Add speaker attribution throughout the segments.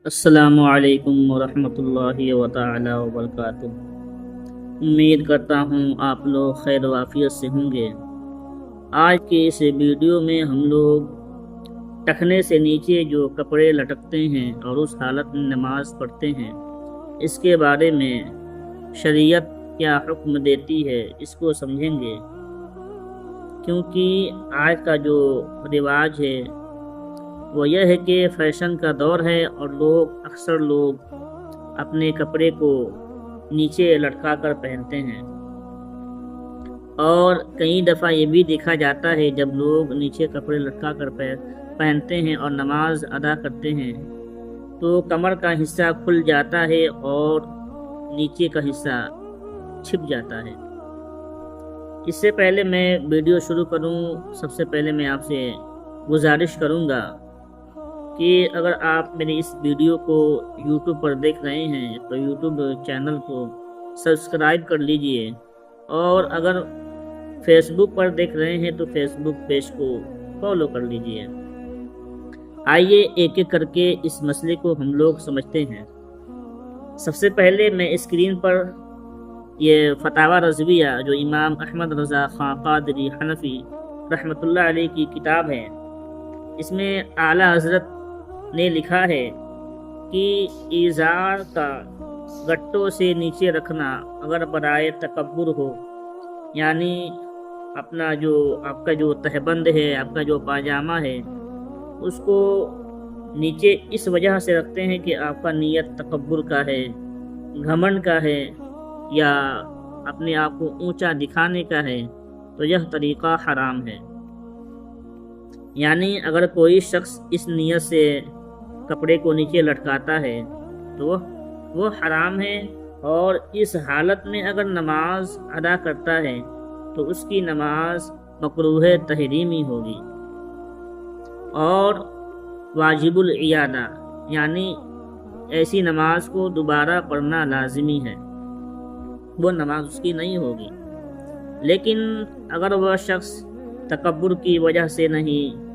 Speaker 1: السلام علیکم ورحمۃ اللہ تعالی وبرکاتہ۔ امید کرتا ہوں آپ لوگ خیر و عافیت سے ہوں گے۔ آج کے اس ویڈیو میں ہم لوگ ٹخنے سے نیچے جو کپڑے لٹکتے ہیں اور اس حالت میں نماز پڑھتے ہیں، اس کے بارے میں شریعت کیا حکم دیتی ہے اس کو سمجھیں گے، کیونکہ آج کا جو رواج ہے وہ یہ ہے کہ فیشن کا دور ہے اور اکثر لوگ اپنے کپڑے کو نیچے لٹکا کر پہنتے ہیں، اور کئی دفعہ یہ بھی دیکھا جاتا ہے جب لوگ نیچے کپڑے لٹکا کر پہنتے ہیں اور نماز ادا کرتے ہیں تو کمر کا حصہ کھل جاتا ہے اور نیچے کا حصہ چھپ جاتا ہے۔ اس سے پہلے میں ویڈیو شروع کروں، سب سے پہلے میں آپ سے گزارش کروں گا کہ اگر آپ میری اس ویڈیو کو یوٹیوب پر دیکھ رہے ہیں تو یوٹیوب چینل کو سبسکرائب کر لیجئے، اور اگر فیس بک پر دیکھ رہے ہیں تو فیس بک پیج کو فالو کر لیجئے۔ آئیے ایک ایک کر کے اس مسئلے کو ہم لوگ سمجھتے ہیں۔ سب سے پہلے میں اسکرین پر یہ فتاوی رضویہ جو امام احمد رضا خان قادری حنفی رحمۃ اللہ علیہ کی کتاب ہے، اس میں اعلیٰ حضرت نے لکھا ہے کہ ایزار کا گٹوں سے نیچے رکھنا اگر برائے تکبر ہو، یعنی آپ کا جو تہبند ہے، آپ کا جو پاجامہ ہے، اس کو نیچے اس وجہ سے رکھتے ہیں کہ آپ کا نیت تکبر کا ہے، گھمنڈ کا ہے، یا اپنے آپ کو اونچا دکھانے کا ہے، تو یہ طریقہ حرام ہے۔ یعنی اگر کوئی شخص اس نیت سے کپڑے کو نیچے لٹکاتا ہے تو وہ حرام ہے، اور اس حالت میں اگر نماز ادا کرتا ہے تو اس کی نماز مکروہ تحریمی ہوگی، اور واجب العیادہ یعنی ایسی نماز کو دوبارہ پڑھنا لازمی ہے، وہ نماز اس کی نہیں ہوگی۔ لیکن اگر وہ شخص تکبر کی وجہ سے نہیں،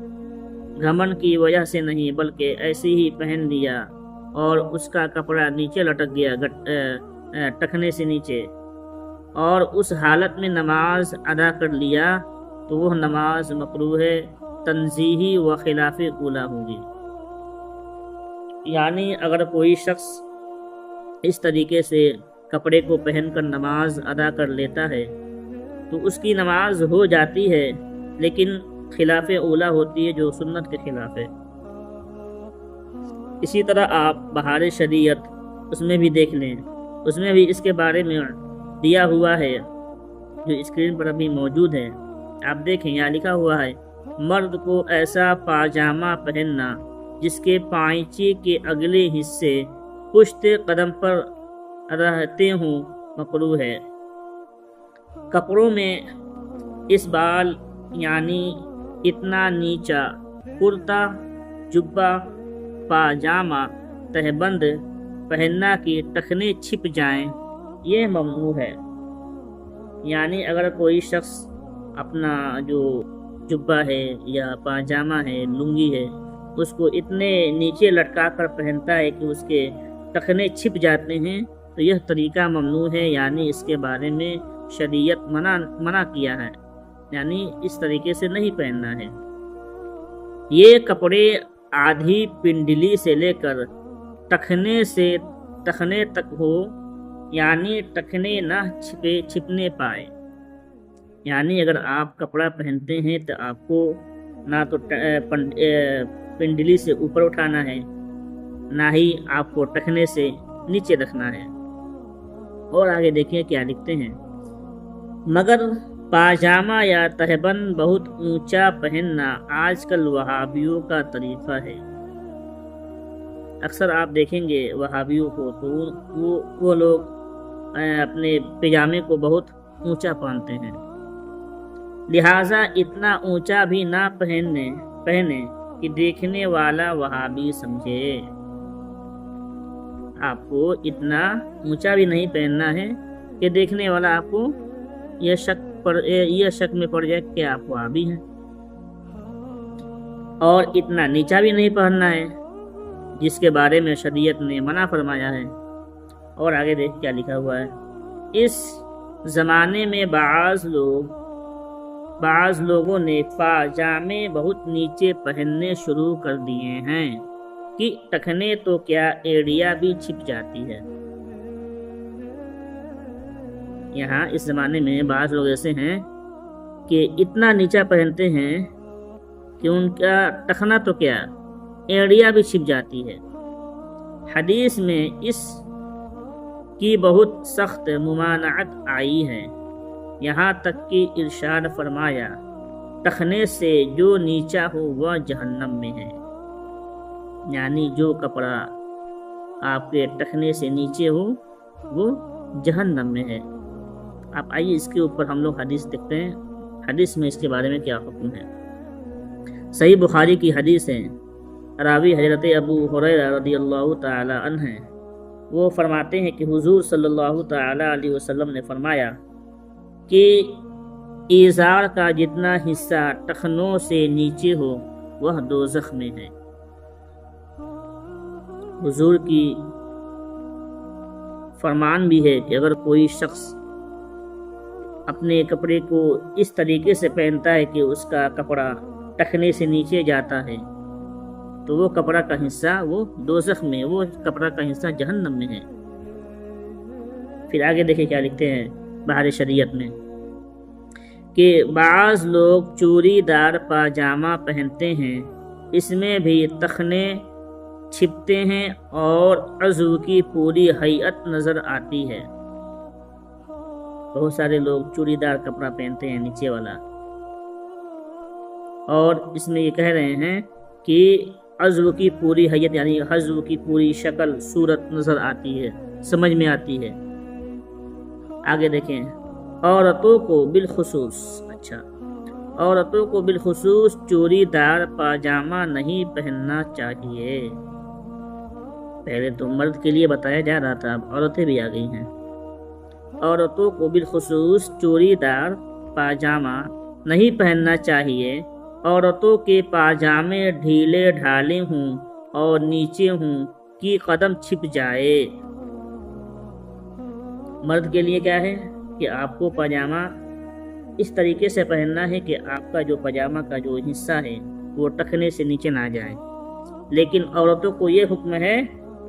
Speaker 1: گھمنڈ کی وجہ سے نہیں، بلکہ ایسے ہی پہن لیا اور اس کا کپڑا نیچے لٹک گیا ٹخنے سے نیچے، اور اس حالت میں نماز ادا کر لیا، تو وہ نماز مکروہ تنزیہی و خلاف اولی ہوگی۔ یعنی اگر کوئی شخص اس طریقے سے کپڑے کو پہن کر نماز ادا کر لیتا ہے تو اس کی نماز ہو جاتی ہے، لیکن خلاف اولا ہوتی ہے، جو سنت کے خلاف ہے۔ اسی طرح آپ بہار شریعت اس میں بھی دیکھ لیں، اس میں بھی اس کے بارے میں دیا ہوا ہے، جو اسکرین پر ابھی موجود ہے، آپ دیکھیں، یہاں لکھا ہوا ہے: مرد کو ایسا پاجامہ پہننا جس کے پائچے کے اگلے حصے پشت قدم پر رہتے ہوں مکروہ ہے۔ کپڑوں میں اسبال یعنی اتنا نیچا کرتا، جبہ، پاجامہ، تہبند پہننا کہ ٹخنے چھپ جائیں، یہ ممنوع ہے۔ یعنی اگر کوئی شخص اپنا جو جبہ ہے یا پاجامہ ہے، لنگی ہے، اس کو اتنے نیچے لٹکا کر پہنتا ہے کہ اس کے ٹخنے چھپ جاتے ہیں، تو یہ طریقہ ممنوع ہے، یعنی اس کے بارے میں شریعت منع کیا ہے، یعنی اس طریقے سے نہیں پہننا ہے۔ یہ کپڑے آدھی پنڈلی سے لے کر ٹخنے تک ہو، یعنی ٹخنے نہ چھپنے پائے۔ یعنی اگر آپ کپڑا پہنتے ہیں تو آپ کو نہ تو پنڈلی سے اوپر اٹھانا ہے، نہ ہی آپ کو ٹخنے سے نیچے رکھنا ہے۔ اور آگے دیکھیں کیا لکھتے ہیں: مگر پاجامہ یا تہبند بہت اونچا پہننا آج کل وہابیوں کا طریقہ ہے۔ اکثر آپ دیکھیں گے وہابیوں کو، تو وہ لوگ اپنے پاجامے کو بہت اونچا پہنتے ہیں، لہٰذا اتنا اونچا بھی نہ پہنے کہ دیکھنے والا وہابی سمجھے۔ آپ کو اتنا اونچا بھی نہیں پہننا ہے کہ دیکھنے والا آپ کو یہ شک میں پڑ جائے کہ آپ وہابی ہیں، اور اتنا نیچا بھی نہیں پہننا ہے جس کے بارے میں شریعت نے منع فرمایا ہے۔ اور آگے دیکھ کیا لکھا ہوا ہے، اس زمانے میں بعض لوگوں نے پاجامے بہت نیچے پہننے شروع کر دیے ہیں کہ ٹخنے تو کیا ایڑیاں بھی چھپ جاتی ہے۔ یہاں اس زمانے میں بعض لوگ ایسے ہیں کہ اتنا نیچا پہنتے ہیں کہ ان کا ٹخنا تو کیا ایڑیاں بھی چھپ جاتی ہے۔ حدیث میں اس کی بہت سخت ممانعت آئی ہے، یہاں تک کہ ارشاد فرمایا ٹخنے سے جو نیچا ہو وہ جہنم میں ہے، یعنی جو کپڑا آپ کے ٹخنے سے نیچے ہو وہ جہنم میں ہے۔ آپ آئیے اس کے اوپر ہم لوگ حدیث دیکھتے ہیں، حدیث میں اس کے بارے میں کیا حکم ہے۔ صحیح بخاری کی حدیث ہے، راوی حضرت ابو ہریرہ رضی اللہ تعالی عنہ ہیں، وہ فرماتے ہیں کہ حضور صلی اللہ تعالی علیہ وسلم نے فرمایا کہ ایزار کا جتنا حصہ ٹخنوں سے نیچے ہو وہ دوزخ میں ہے۔ حضور کی فرمان بھی ہے کہ اگر کوئی شخص اپنے کپڑے کو اس طریقے سے پہنتا ہے کہ اس کا کپڑا ٹخنے سے نیچے جاتا ہے تو وہ کپڑا کا حصہ وہ دوزخ میں، وہ کپڑا کا حصہ جہنم میں ہے۔ پھر آگے دیکھیں کیا لکھتے ہیں بہار شریعت میں کہ بعض لوگ چوری دار پاجامہ پہنتے ہیں، اس میں بھی ٹخنے چھپتے ہیں اور عضو کی پوری ہیئت نظر آتی ہے۔ بہت سارے لوگ چوری دار کپڑا پہنتے ہیں نیچے والا، اور اس میں یہ کہہ رہے ہیں کہ عضو کی پوری حیت یعنی عضو کی پوری شکل صورت نظر آتی ہے، سمجھ میں آتی ہے۔ آگے دیکھیں، عورتوں کو بالخصوص چوری دار پاجامہ نہیں پہننا چاہیے۔ پہلے تو مرد کے لیے بتایا جا رہا تھا، اب عورتیں بھی آ گئی ہیں۔ عورتوں کو بالخصوص چوری دار پاجامہ نہیں پہننا چاہیے۔ عورتوں کے پاجامے ڈھیلے ڈھالے ہوں اور نیچے ہوں کہ قدم چھپ جائے۔ مرد کے لیے کیا ہے کہ آپ کو پاجامہ اس طریقے سے پہننا ہے کہ آپ کا جو پاجامہ کا جو حصہ ہے وہ ٹخنے سے نیچے نہ جائے، لیکن عورتوں کو یہ حکم ہے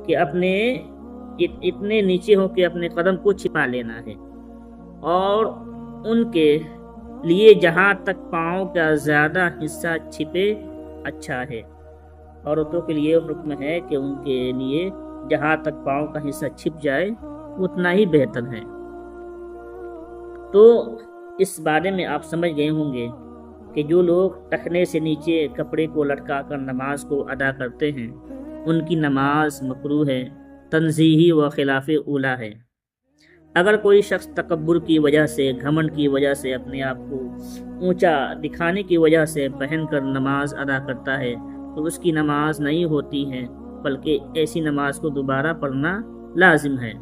Speaker 1: کہ اپنے اتنے نیچے ہو کہ اپنے قدم کو چھپا لینا ہے، اور ان کے لیے جہاں تک پاؤں کا زیادہ حصہ چھپے اچھا ہے۔ عورتوں کے لیے حکم ہے کہ ان کے لیے جہاں تک پاؤں کا حصہ چھپ جائے اتنا ہی بہتر ہے۔ تو اس بارے میں آپ سمجھ گئے ہوں گے کہ جو لوگ ٹخنے سے نیچے کپڑے کو لٹکا کر نماز کو ادا کرتے ہیں ان کی نماز مکروہ ہے، تنزیہی و خلاف اولیٰ ہے۔ اگر کوئی شخص تکبر کی وجہ سے، گھمنڈ کی وجہ سے، اپنے آپ کو اونچا دکھانے کی وجہ سے پہن کر نماز ادا کرتا ہے تو اس کی نماز نہیں ہوتی ہے، بلکہ ایسی نماز کو دوبارہ پڑھنا لازم ہے۔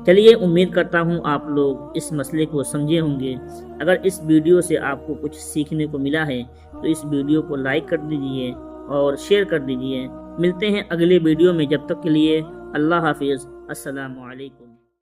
Speaker 1: چلیے، امید کرتا ہوں آپ لوگ اس مسئلے کو سمجھے ہوں گے۔ اگر اس ویڈیو سے آپ کو کچھ سیکھنے کو ملا ہے تو اس ویڈیو کو لائک کر دیجئے اور شیئر کر دیجئے۔ ملتے ہیں اگلے ویڈیو میں، جب تک کے لیے اللہ حافظ، السلام علیکم۔